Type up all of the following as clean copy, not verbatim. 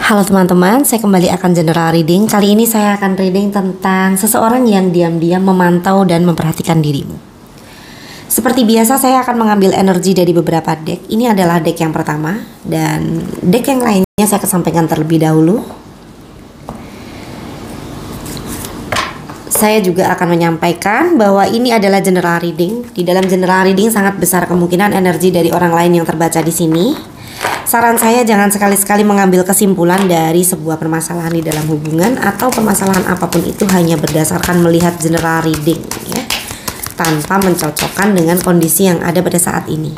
Halo teman-teman, saya kembali akan general reading. Kali ini saya akan reading tentang seseorang yang diam-diam memantau dan memperhatikan dirimu. Seperti biasa, saya akan mengambil energi dari beberapa deck. Ini adalah deck yang pertama, dan deck yang lainnya saya akan sampaikan terlebih dahulu. Saya juga akan menyampaikan bahwa ini adalah general reading. Di dalam general reading sangat besar kemungkinan energi dari orang lain yang terbaca di sini. Saran saya jangan sekali-sekali mengambil kesimpulan dari sebuah permasalahan di dalam hubungan atau permasalahan apapun itu hanya berdasarkan melihat general reading ya, tanpa mencocokkan dengan kondisi yang ada pada saat ini.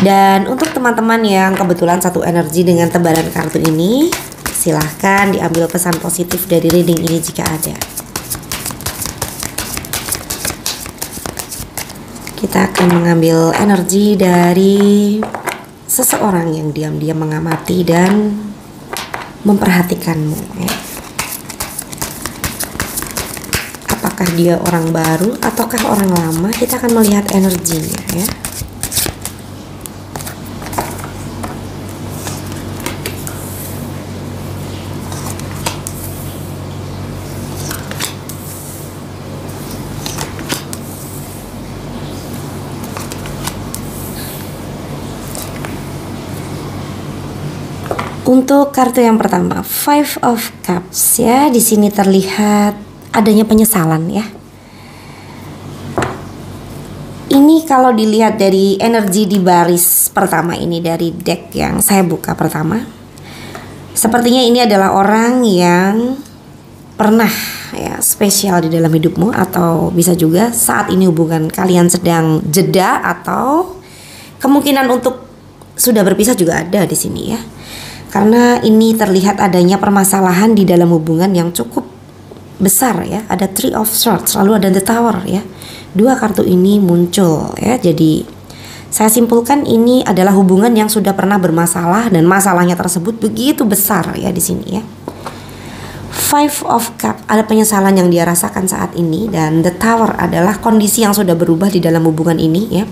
Dan untuk teman-teman yang kebetulan satu energi dengan tebaran kartu ini, silahkan diambil pesan positif dari reading ini jika ada. Kita akan mengambil energi dari seseorang yang diam-diam mengamati dan memperhatikanmu ya. Apakah dia orang baru ataukah orang lama? Kita akan melihat energinya ya. Untuk kartu yang pertama, Five of Cups ya, di sini terlihat adanya penyesalan ya. Ini kalau dilihat dari energi di baris pertama ini dari deck yang saya buka pertama, sepertinya ini adalah orang yang pernah ya spesial di dalam hidupmu, atau bisa juga saat ini hubungan kalian sedang jeda atau kemungkinan untuk sudah berpisah juga ada di sini ya. Karena ini terlihat adanya permasalahan di dalam hubungan yang cukup besar ya. Ada Three of Swords, lalu ada The Tower ya. Dua kartu ini muncul ya. Jadi saya simpulkan ini adalah hubungan yang sudah pernah bermasalah dan masalahnya tersebut begitu besar ya di sini ya. Five of Cups, ada penyesalan yang dia rasakan saat ini, dan The Tower adalah kondisi yang sudah berubah di dalam hubungan ini ya.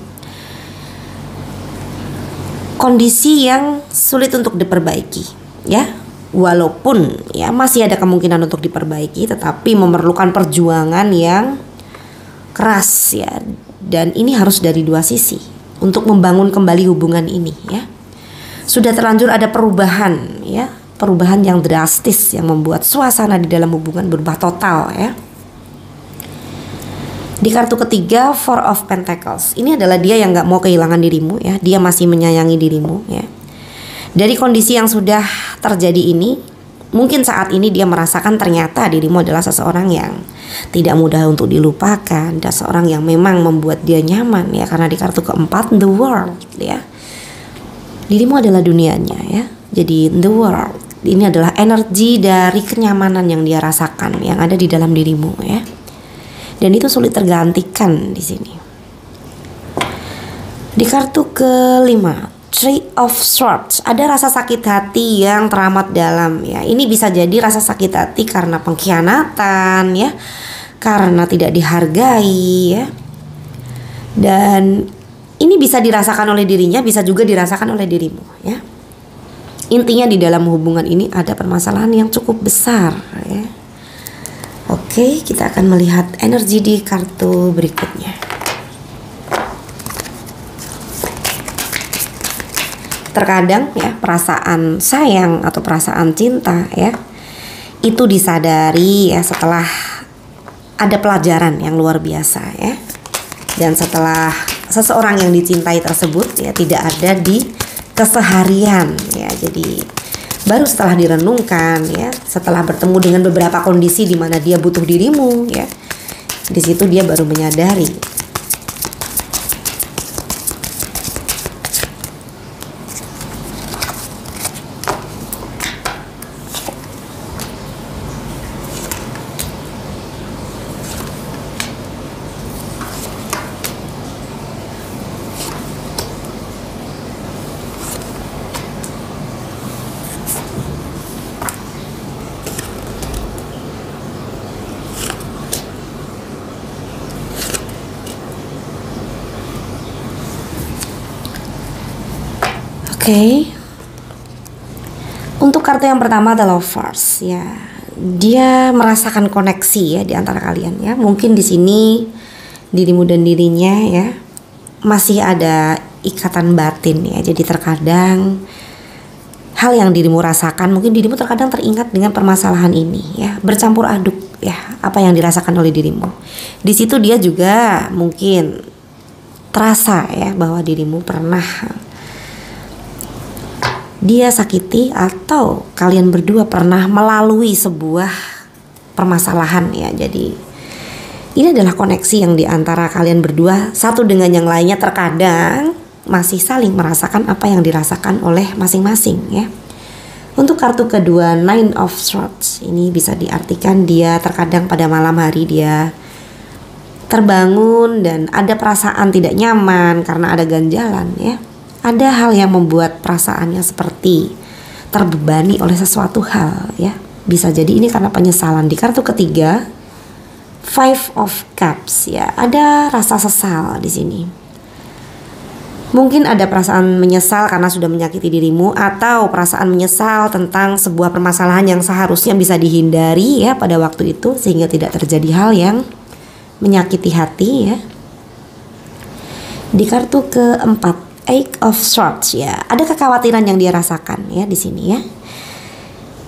Kondisi yang sulit untuk diperbaiki ya, walaupun ya masih ada kemungkinan untuk diperbaiki, tetapi memerlukan perjuangan yang keras ya, dan ini harus dari dua sisi untuk membangun kembali hubungan ini ya. Sudah terlanjur ada perubahan ya, perubahan yang drastis yang membuat suasana di dalam hubungan berubah total ya. Di kartu ketiga, Four of Pentacles, ini adalah dia yang gak mau kehilangan dirimu ya. Dia masih menyayangi dirimu ya. Dari kondisi yang sudah terjadi ini, mungkin saat ini dia merasakan ternyata dirimu adalah seseorang yang tidak mudah untuk dilupakan, dan seorang yang memang membuat dia nyaman ya. Karena di kartu keempat, The World ya, dirimu adalah dunianya ya. Jadi The World ini adalah energi dari kenyamanan yang dia rasakan, yang ada di dalam dirimu ya. Dan itu sulit tergantikan di sini. Di kartu kelima, Three of Swords, ada rasa sakit hati yang teramat dalam ya. Ini bisa jadi rasa sakit hati karena pengkhianatan ya, karena tidak dihargai ya. Dan ini bisa dirasakan oleh dirinya, bisa juga dirasakan oleh dirimu ya. Intinya di dalam hubungan ini ada permasalahan yang cukup besar ya. Oke, kita akan melihat energi di kartu berikutnya. Terkadang ya, perasaan sayang atau perasaan cinta ya, itu disadari ya setelah ada pelajaran yang luar biasa ya. Dan setelah seseorang yang dicintai tersebut ya tidak ada di keseharian ya. Jadi baru setelah direnungkan ya, setelah bertemu dengan beberapa kondisi di mana dia butuh dirimu ya, di situ dia baru menyadari. Oke. Untuk kartu yang pertama The Lovers ya. Dia merasakan koneksi ya di antara kalian ya. Mungkin di sini dirimu dan dirinya ya masih ada ikatan batin ya. Jadi terkadang hal yang dirimu rasakan, mungkin dirimu terkadang teringat dengan permasalahan ini ya, bercampur aduk ya apa yang dirasakan oleh dirimu. Di situ dia juga mungkin terasa ya bahwa dirimu pernah dia sakiti atau kalian berdua pernah melalui sebuah permasalahan ya. Jadi ini adalah koneksi yang diantara kalian berdua satu dengan yang lainnya, terkadang masih saling merasakan apa yang dirasakan oleh masing-masing ya. Untuk kartu kedua Nine of Swords, ini bisa diartikan dia terkadang pada malam hari dia terbangun dan ada perasaan tidak nyaman karena ada ganjalan ya. Ada hal yang membuat perasaannya seperti terbebani oleh sesuatu hal ya. Bisa jadi ini karena penyesalan. Di kartu ketiga Five of Cups ya, ada rasa sesal di sini. Mungkin ada perasaan menyesal karena sudah menyakiti dirimu, atau perasaan menyesal tentang sebuah permasalahan yang seharusnya bisa dihindari ya pada waktu itu sehingga tidak terjadi hal yang menyakiti hati ya. Di kartu keempat Eight of Swords ya, ada kekhawatiran yang dia rasakan ya di sini ya.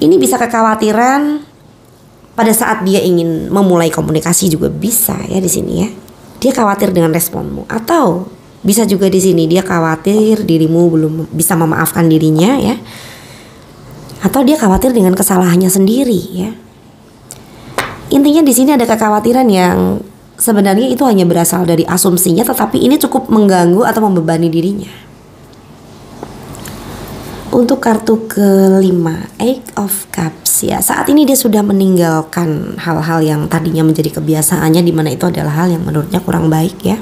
Ini bisa kekhawatiran pada saat dia ingin memulai komunikasi juga bisa ya di sini ya. Dia khawatir dengan responmu, atau bisa juga di sini dia khawatir dirimu belum bisa memaafkan dirinya ya. Atau dia khawatir dengan kesalahannya sendiri ya. Intinya di sini ada kekhawatiran yang sebenarnya itu hanya berasal dari asumsinya, tetapi ini cukup mengganggu atau membebani dirinya. Untuk kartu kelima Eight of Cups ya, saat ini dia sudah meninggalkan hal-hal yang tadinya menjadi kebiasaannya, di mana itu adalah hal yang menurutnya kurang baik ya.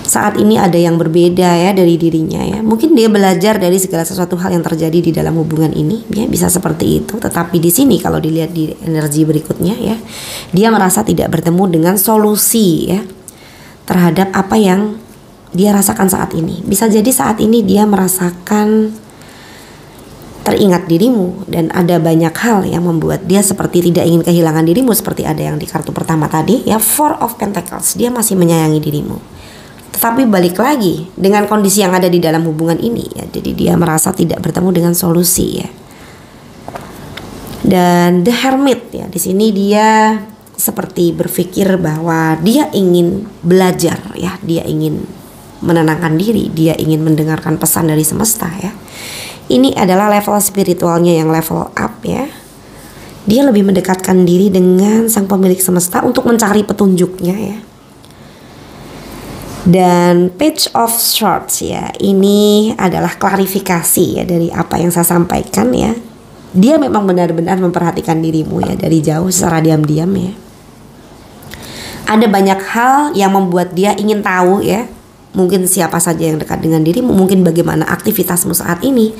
Saat ini ada yang berbeda ya dari dirinya ya. Mungkin dia belajar dari segala sesuatu hal yang terjadi di dalam hubungan ini ya, bisa seperti itu. Tetapi di sini kalau dilihat di energi berikutnya ya, dia merasa tidak bertemu dengan solusi ya terhadap apa yang dia rasakan saat ini. Bisa jadi saat ini dia merasakan teringat dirimu dan ada banyak hal yang membuat dia seperti tidak ingin kehilangan dirimu, seperti ada yang di kartu pertama tadi ya, Four of Pentacles. Dia masih menyayangi dirimu. Tetapi balik lagi dengan kondisi yang ada di dalam hubungan ini ya, jadi dia merasa tidak bertemu dengan solusi ya. Dan The Hermit ya, di sini dia seperti berpikir bahwa dia ingin belajar ya, dia ingin menenangkan diri, dia ingin mendengarkan pesan dari semesta ya. Ini adalah level spiritualnya yang level up ya. Dia lebih mendekatkan diri dengan sang pemilik semesta untuk mencari petunjuknya ya. Dan Page of Swords ya, ini adalah klarifikasi ya dari apa yang saya sampaikan ya. Dia memang benar-benar memperhatikan dirimu ya dari jauh secara diam-diam ya. Ada banyak hal yang membuat dia ingin tahu ya. Mungkin siapa saja yang dekat dengan dirimu, mungkin bagaimana aktivitasmu saat ini,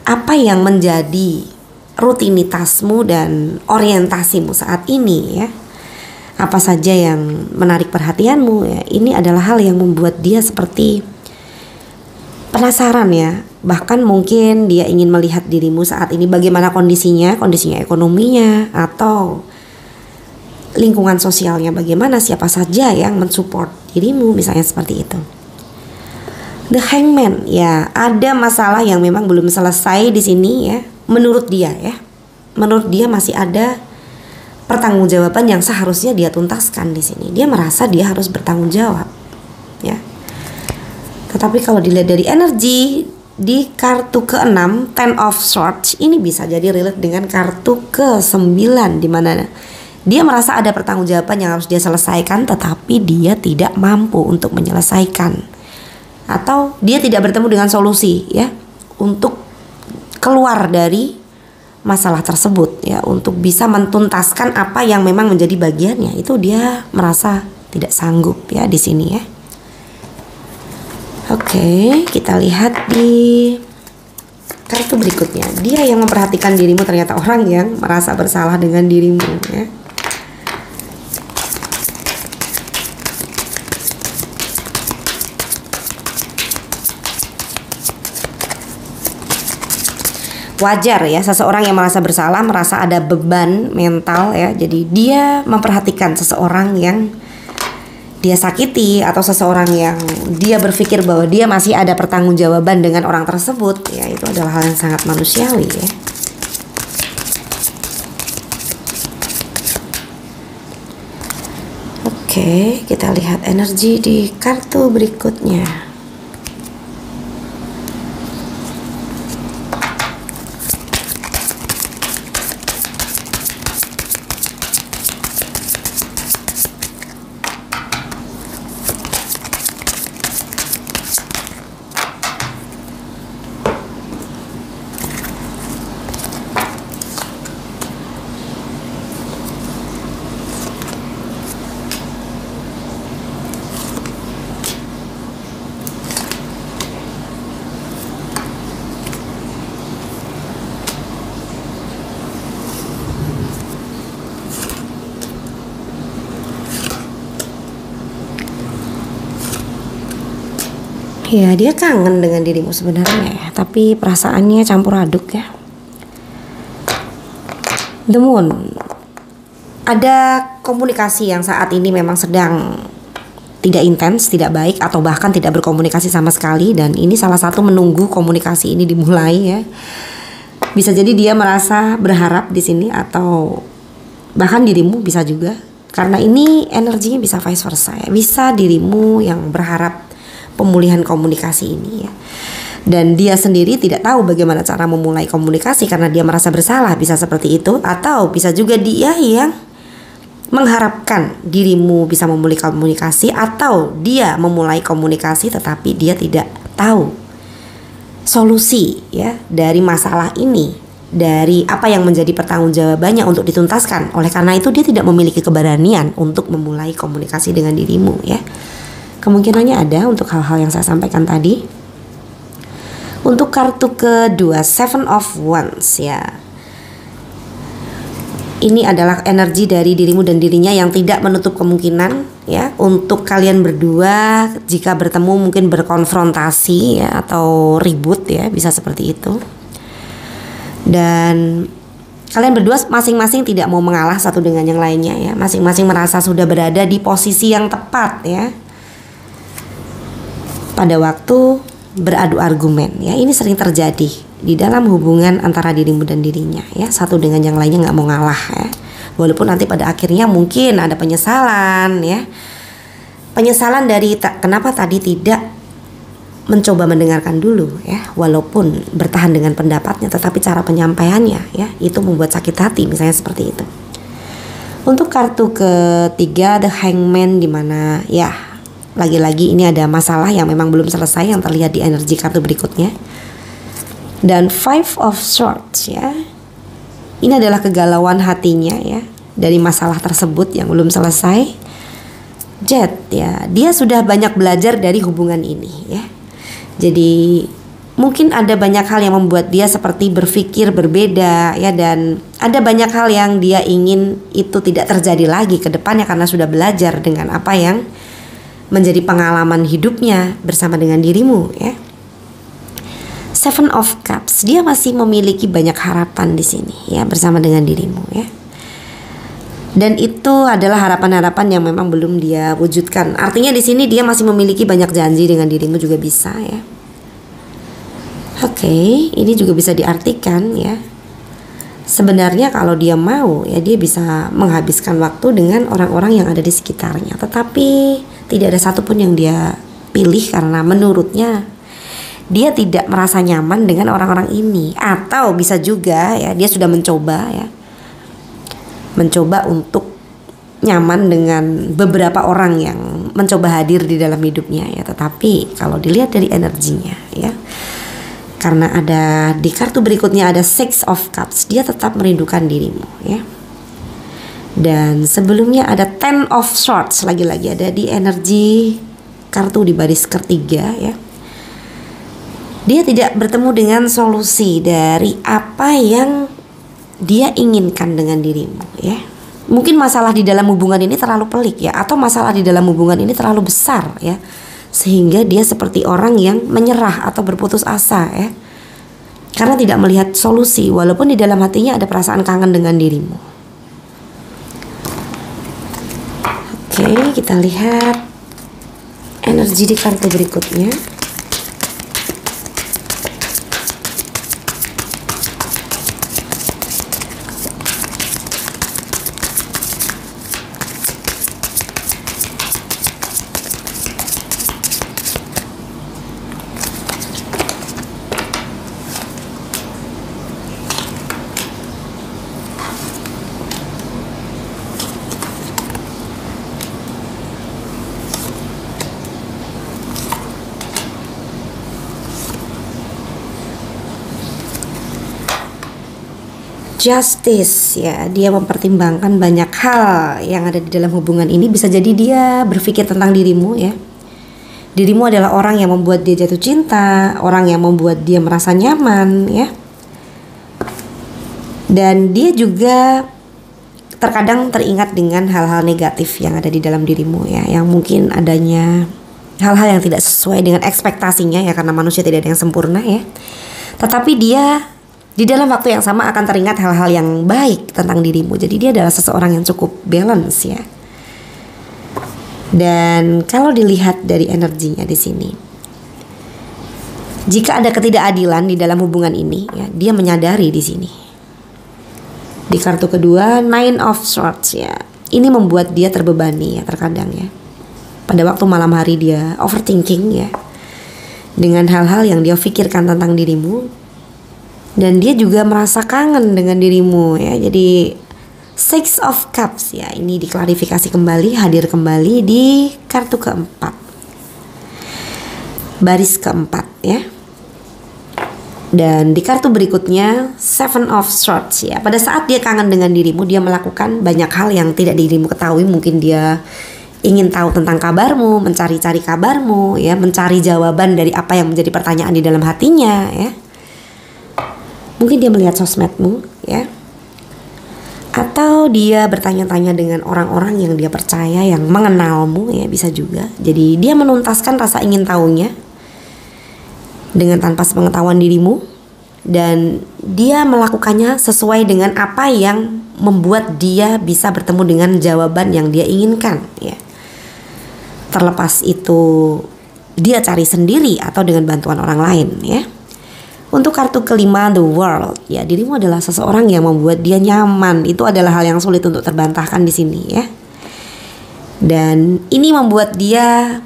apa yang menjadi rutinitasmu dan orientasimu saat ini ya. Apa saja yang menarik perhatianmu ya. Ini adalah hal yang membuat dia seperti penasaran ya. Bahkan mungkin dia ingin melihat dirimu saat ini bagaimana kondisinya ekonominya, atau lingkungan sosialnya bagaimana, siapa saja yang mensupport dirimu, misalnya seperti itu. The Hangman ya, ada masalah yang memang belum selesai di sini ya. Menurut dia ya, menurut dia masih ada pertanggungjawaban yang seharusnya dia tuntaskan di sini. Dia merasa dia harus bertanggung jawab ya. Tetapi kalau dilihat dari energi di kartu ke-6 Ten of Swords, ini bisa jadi relate dengan kartu ke-9, di mana dia merasa ada pertanggungjawaban yang harus dia selesaikan, tetapi dia tidak mampu untuk menyelesaikan, atau dia tidak bertemu dengan solusi ya untuk keluar dari masalah tersebut ya, untuk bisa mentuntaskan apa yang memang menjadi bagiannya. Itu dia merasa tidak sanggup ya di sini ya. Oke, kita lihat di kartu berikutnya. Dia yang memperhatikan dirimu ternyata orang yang merasa bersalah dengan dirimu ya. wajar ya, seseorang yang merasa bersalah, merasa ada beban mental ya. Jadi dia memperhatikan seseorang yang dia sakiti atau seseorang yang dia berpikir bahwa dia masih ada pertanggungjawaban dengan orang tersebut ya, itu adalah hal yang sangat manusiawi ya. Oke, kita lihat energi di kartu berikutnya. Ya, dia kangen dengan dirimu sebenarnya ya, tapi perasaannya campur aduk ya. The Moon. Ada komunikasi yang saat ini memang sedang tidak intens, tidak baik, atau bahkan tidak berkomunikasi sama sekali. Dan ini salah satu menunggu komunikasi ini dimulai ya. Bisa jadi dia merasa berharap di sini, atau bahkan dirimu bisa juga. Karena ini energinya bisa vice versa ya. Bisa dirimu yang berharap pemulihan komunikasi ini ya. Dan dia sendiri tidak tahu bagaimana cara memulai komunikasi karena dia merasa bersalah, bisa seperti itu. Atau bisa juga dia yang mengharapkan dirimu bisa memulai komunikasi, atau dia memulai komunikasi tetapi dia tidak tahu solusi ya dari masalah ini, dari apa yang menjadi pertanggungjawabannya untuk dituntaskan. Oleh karena itu dia tidak memiliki keberanian untuk memulai komunikasi dengan dirimu ya. Kemungkinannya ada untuk hal-hal yang saya sampaikan tadi. Untuk kartu kedua, Seven of Wands ya. Ini adalah energi dari dirimu dan dirinya yang tidak menutup kemungkinan ya untuk kalian berdua jika bertemu mungkin berkonfrontasi ya, atau ribut ya, bisa seperti itu. Dan kalian berdua masing-masing tidak mau mengalah satu dengan yang lainnya ya. Masing-masing merasa sudah berada di posisi yang tepat ya. Pada waktu beradu argumen ya, ini sering terjadi di dalam hubungan antara dirimu dan dirinya ya, satu dengan yang lainnya nggak mau ngalah ya, walaupun nanti pada akhirnya mungkin ada penyesalan ya, penyesalan dari kenapa tadi tidak mencoba mendengarkan dulu ya, walaupun bertahan dengan pendapatnya tetapi cara penyampaiannya ya itu membuat sakit hati misalnya seperti itu. Untuk kartu ketiga, The Hangman, dimana ya lagi-lagi ini ada masalah yang memang belum selesai yang terlihat di energi kartu berikutnya. Dan Five of Swords ya. Ini adalah kegalauan hatinya ya dari masalah tersebut yang belum selesai. Jet ya, dia sudah banyak belajar dari hubungan ini ya. Jadi mungkin ada banyak hal yang membuat dia seperti berpikir berbeda ya, dan ada banyak hal yang dia ingin itu tidak terjadi lagi ke depannya karena sudah belajar dengan apa yang menjadi pengalaman hidupnya bersama dengan dirimu ya. Seven of Cups, dia masih memiliki banyak harapan di sini ya bersama dengan dirimu ya. Dan itu adalah harapan-harapan yang memang belum dia wujudkan. Artinya di sini dia masih memiliki banyak janji dengan dirimu juga bisa ya. Oke, ini juga bisa diartikan ya. Sebenarnya kalau dia mau ya, dia bisa menghabiskan waktu dengan orang-orang yang ada di sekitarnya. Tetapi tidak ada satupun yang dia pilih karena menurutnya dia tidak merasa nyaman dengan orang-orang ini. Atau bisa juga ya, dia sudah mencoba ya, mencoba untuk nyaman dengan beberapa orang yang mencoba hadir di dalam hidupnya ya. Tetapi kalau dilihat dari energinya ya, karena ada di kartu berikutnya ada Six of Cups, dia tetap merindukan dirimu ya. Dan sebelumnya ada Ten of Swords, lagi-lagi ada di energi kartu di baris ketiga ya. Dia tidak bertemu dengan solusi dari apa yang dia inginkan dengan dirimu ya. Mungkin masalah di dalam hubungan ini terlalu pelik ya, atau masalah di dalam hubungan ini terlalu besar ya, sehingga dia seperti orang yang menyerah atau berputus asa ya. karena tidak melihat solusi, walaupun di dalam hatinya ada perasaan kangen dengan dirimu. Oke, kita lihat energi di kartu berikutnya. Justice, ya, dia mempertimbangkan banyak hal yang ada di dalam hubungan ini. Bisa jadi dia berpikir tentang dirimu, ya. Dirimu adalah orang yang membuat dia jatuh cinta, orang yang membuat dia merasa nyaman, ya. Dan dia juga terkadang teringat dengan hal-hal negatif yang ada di dalam dirimu, ya, yang mungkin adanya hal-hal yang tidak sesuai dengan ekspektasinya, ya, karena manusia tidak ada yang sempurna, ya. Tetapi dia di dalam waktu yang sama akan teringat hal-hal yang baik tentang dirimu. Jadi dia adalah seseorang yang cukup balance, ya. Dan kalau dilihat dari energinya di sini, jika ada ketidakadilan di dalam hubungan ini, ya, dia menyadari di sini. Di kartu kedua, Nine of Swords, ya. Ini membuat dia terbebani, ya, terkadang, ya. Pada waktu malam hari dia overthinking, ya, dengan hal-hal yang dia pikirkan tentang dirimu. Dan dia juga merasa kangen dengan dirimu, ya. Jadi Six of Cups, ya, ini diklarifikasi kembali, hadir kembali di kartu keempat, baris keempat, ya. Dan di kartu berikutnya Seven of Swords, ya. Pada saat dia kangen dengan dirimu, dia melakukan banyak hal yang tidak dirimu ketahui. Mungkin dia ingin tahu tentang kabarmu, mencari-cari kabarmu, ya, mencari jawaban dari apa yang menjadi pertanyaan di dalam hatinya, ya. Mungkin dia melihat sosmedmu, ya. Atau dia bertanya-tanya dengan orang-orang yang dia percaya, yang mengenalmu, ya, bisa juga. Jadi dia menuntaskan rasa ingin tahunya dengan tanpa sepengetahuan dirimu. Dan dia melakukannya sesuai dengan apa yang membuat dia bisa bertemu dengan jawaban yang dia inginkan, ya. Terlepas itu dia cari sendiri atau dengan bantuan orang lain, ya. Untuk kartu kelima, The World, ya, dirimu adalah seseorang yang membuat dia nyaman. Itu adalah hal yang sulit untuk terbantahkan di sini, ya. Dan ini membuat dia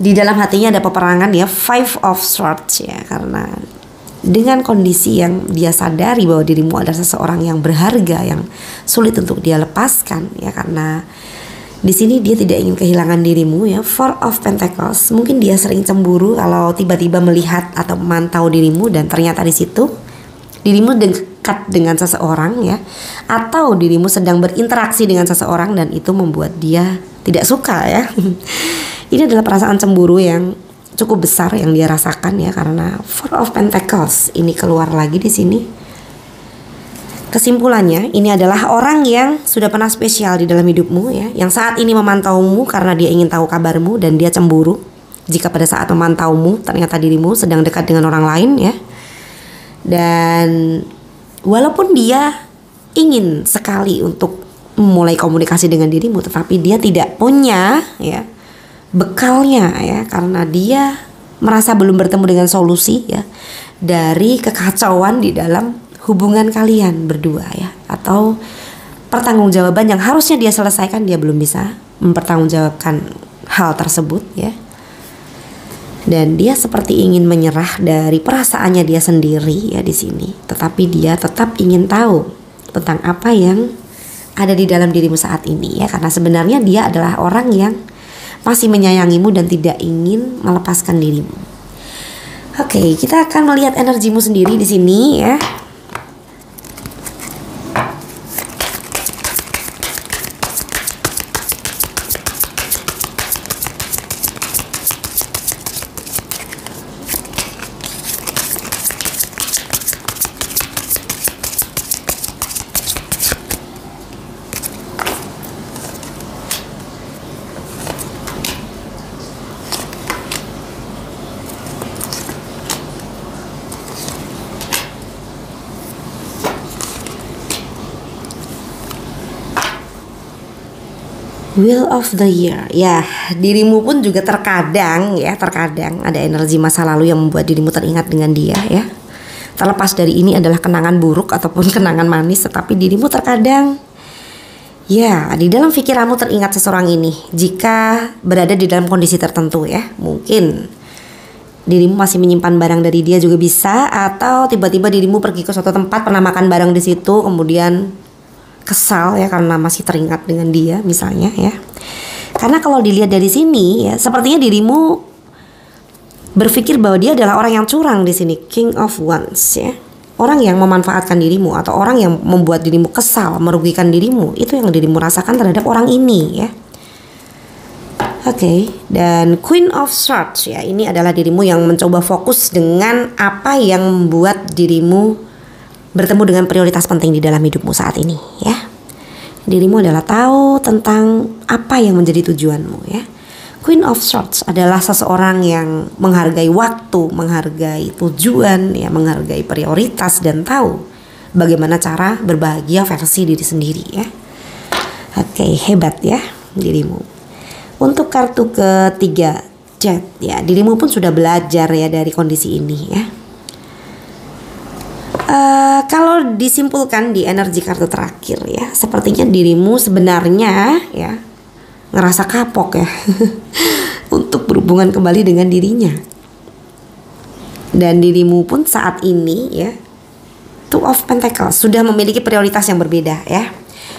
di dalam hatinya ada peperangan, ya, Five of Swords, ya, karena dengan kondisi yang dia sadari bahwa dirimu adalah seseorang yang berharga, yang sulit untuk dia lepaskan, ya, karena di sini dia tidak ingin kehilangan dirimu, ya. Four of Pentacles, mungkin dia sering cemburu kalau tiba-tiba melihat atau memantau dirimu dan ternyata di situ dirimu dekat dengan seseorang, ya, atau dirimu sedang berinteraksi dengan seseorang dan itu membuat dia tidak suka, ya. Ini adalah perasaan cemburu yang cukup besar yang dia rasakan, ya, karena Four of Pentacles ini keluar lagi di sini. Kesimpulannya, ini adalah orang yang sudah pernah spesial di dalam hidupmu, ya, yang saat ini memantaumu karena dia ingin tahu kabarmu dan dia cemburu jika pada saat memantaumu ternyata dirimu sedang dekat dengan orang lain, ya. Dan walaupun dia ingin sekali untuk memulai komunikasi dengan dirimu, tetapi dia tidak punya, ya, bekalnya, ya, karena dia merasa belum bertemu dengan solusi, ya, dari kekacauan di dalam hubungan kalian berdua, ya, atau pertanggungjawaban yang harusnya dia selesaikan, dia belum bisa mempertanggungjawabkan hal tersebut, ya. Dan dia seperti ingin menyerah dari perasaannya dia sendiri, ya, di sini. Tetapi dia tetap ingin tahu tentang apa yang ada di dalam dirimu saat ini, ya, karena sebenarnya dia adalah orang yang masih menyayangimu dan tidak ingin melepaskan dirimu. Oke, kita akan melihat energimu sendiri di sini, ya. Wheel of the Year. Ya, dirimu pun juga terkadang ada energi masa lalu yang membuat dirimu teringat dengan dia ya. Terlepas dari ini adalah kenangan buruk ataupun kenangan manis, tetapi dirimu terkadang ya di dalam pikiranmu teringat seseorang ini jika berada di dalam kondisi tertentu ya. Mungkin dirimu masih menyimpan barang dari dia juga bisa, atau tiba-tiba dirimu pergi ke suatu tempat, pernah makan barang di situ, kemudian kesal ya karena masih teringat dengan dia misalnya ya. Karena kalau dilihat dari sini ya, sepertinya dirimu berpikir bahwa dia adalah orang yang curang di sini, King of Wands ya. Orang yang memanfaatkan dirimu atau orang yang membuat dirimu kesal, merugikan dirimu. Itu yang dirimu rasakan terhadap orang ini ya. Oke, dan Queen of Swords ya, ini adalah dirimu yang mencoba fokus dengan apa yang membuat dirimu bertemu dengan prioritas penting di dalam hidupmu saat ini ya. Dirimu adalah tahu tentang apa yang menjadi tujuanmu ya. Queen of Swords adalah seseorang yang menghargai waktu, menghargai tujuan ya, menghargai prioritas, dan tahu bagaimana cara berbahagia versi diri sendiri ya. Oke, hebat ya dirimu. Untuk kartu ketiga, Jet ya, dirimu pun sudah belajar ya dari kondisi ini ya. Kalau disimpulkan di energi kartu terakhir ya, sepertinya dirimu sebenarnya ya ngerasa kapok ya untuk berhubungan kembali dengan dirinya. Dan dirimu pun saat ini ya, Two of Pentacles, sudah memiliki prioritas yang berbeda ya.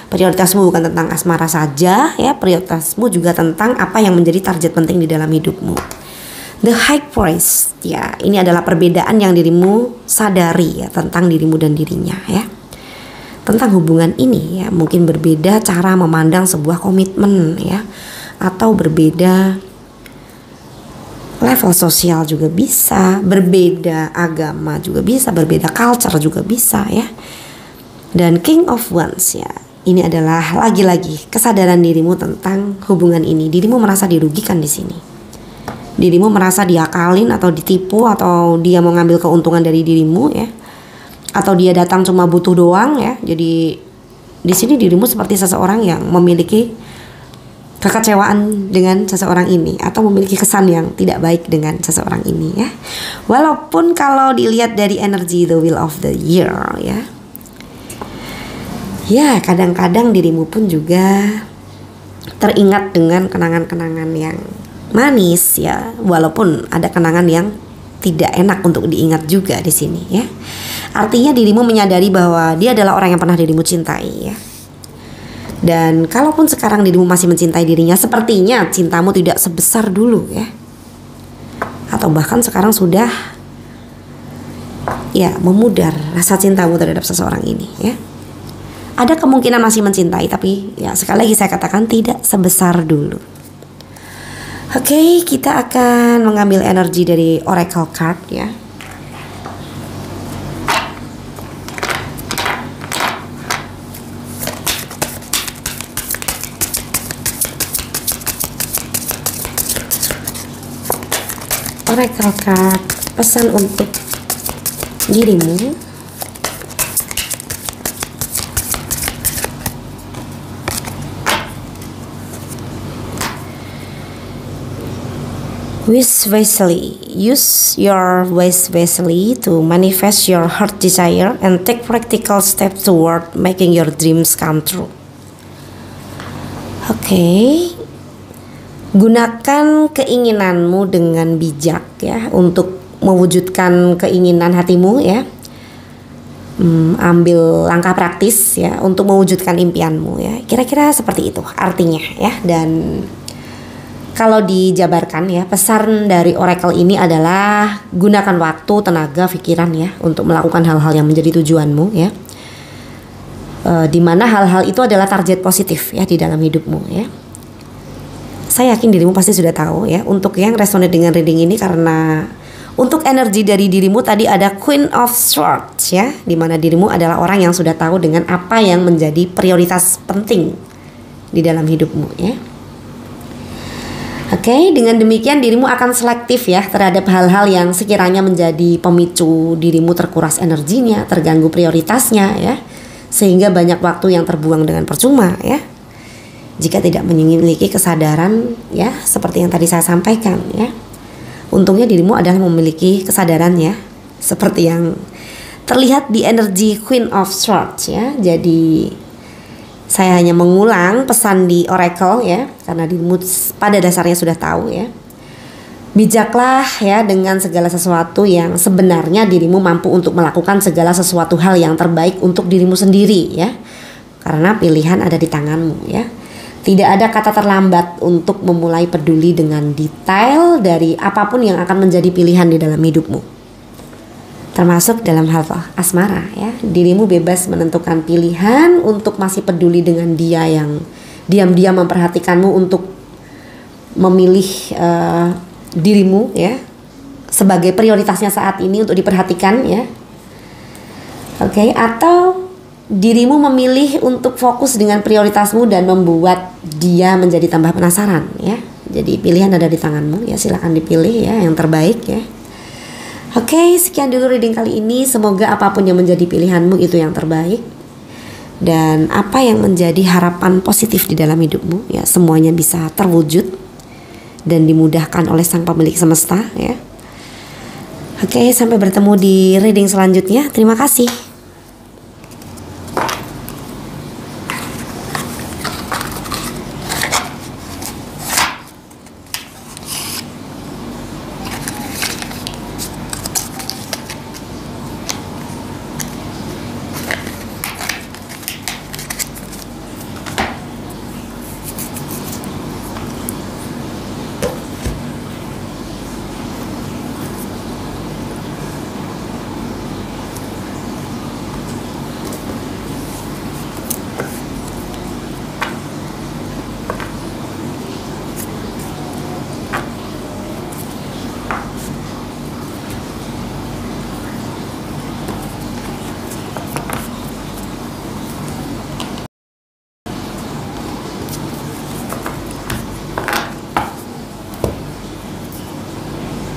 Prioritasmu bukan tentang asmara saja ya, prioritasmu juga tentang apa yang menjadi target penting di dalam hidupmu. The High Priest ya, ini adalah perbedaan yang dirimu sadari ya tentang dirimu dan dirinya ya. Tentang hubungan ini ya, mungkin berbeda cara memandang sebuah komitmen ya, atau berbeda level sosial juga bisa, berbeda agama juga bisa, berbeda culture juga bisa ya. Dan King of Wands ya, ini adalah lagi-lagi kesadaran dirimu tentang hubungan ini. Dirimu merasa dirugikan di sini. Dirimu merasa diakalin atau ditipu, atau dia mau ngambil keuntungan dari dirimu ya, atau dia datang cuma butuh doang ya. Jadi di sini dirimu seperti seseorang yang memiliki kekecewaan dengan seseorang ini, atau memiliki kesan yang tidak baik dengan seseorang ini ya. Walaupun kalau dilihat dari energi The Wheel of the Year ya, ya kadang-kadang dirimu pun juga teringat dengan kenangan-kenangan yang manis ya, walaupun ada kenangan yang tidak enak untuk diingat juga di sini ya. Artinya dirimu menyadari bahwa dia adalah orang yang pernah dirimu cintai ya. Dan kalaupun sekarang dirimu masih mencintai dirinya, sepertinya cintamu tidak sebesar dulu ya. Atau bahkan sekarang sudah ya memudar rasa cintamu terhadap seseorang ini ya. Ada kemungkinan masih mencintai, tapi ya sekali lagi saya katakan tidak sebesar dulu. Oke, kita akan mengambil energi dari Oracle Card ya. Oracle Card, pesan untuk dirimu. Wish wisely. Use your wish wisely to manifest your heart desire and take practical steps toward making your dreams come true. Oke. Gunakan keinginanmu dengan bijak ya untuk mewujudkan keinginan hatimu ya. Ambil langkah praktis ya untuk mewujudkan impianmu ya. Kira-kira seperti itu artinya ya. Dan kalau dijabarkan ya, pesan dari Oracle ini adalah gunakan waktu, tenaga, pikiran ya untuk melakukan hal-hal yang menjadi tujuanmu ya. Dimana hal-hal itu adalah target positif ya di dalam hidupmu ya. Saya yakin dirimu pasti sudah tahu ya. Untuk yang resonate dengan reading ini, karena untuk energi dari dirimu tadi ada Queen of Swords ya, dimana dirimu adalah orang yang sudah tahu dengan apa yang menjadi prioritas penting di dalam hidupmu ya. Oke, dengan demikian dirimu akan selektif ya terhadap hal-hal yang sekiranya menjadi pemicu dirimu terkuras energinya, terganggu prioritasnya ya, sehingga banyak waktu yang terbuang dengan percuma ya. jika tidak memiliki kesadaran ya seperti yang tadi saya sampaikan ya. Untungnya dirimu adalah memiliki kesadaran ya, seperti yang terlihat di energi Queen of Swords ya. Jadi saya hanya mengulang pesan di Oracle ya, karena dirimu pada dasarnya sudah tahu ya. Bijaklah ya dengan segala sesuatu yang sebenarnya dirimu mampu untuk melakukan segala sesuatu hal yang terbaik untuk dirimu sendiri ya. Karena pilihan ada di tanganmu ya. Tidak ada kata terlambat untuk memulai peduli dengan detail dari apapun yang akan menjadi pilihan di dalam hidupmu. Termasuk dalam hal asmara ya. Dirimu bebas menentukan pilihan untuk masih peduli dengan dia yang diam-diam memperhatikanmu, untuk memilih dirimu ya sebagai prioritasnya saat ini untuk diperhatikan ya. Oke, atau dirimu memilih untuk fokus dengan prioritasmu dan membuat dia menjadi tambah penasaran ya. Jadi pilihan ada di tanganmu ya, silakan dipilih ya yang terbaik ya. Oke, sekian dulu reading kali ini. Semoga apapun yang menjadi pilihanmu itu yang terbaik, dan apa yang menjadi harapan positif di dalam hidupmu ya, semuanya bisa terwujud dan dimudahkan oleh Sang Pemilik Semesta ya. Oke, sampai bertemu di reading selanjutnya. Terima kasih.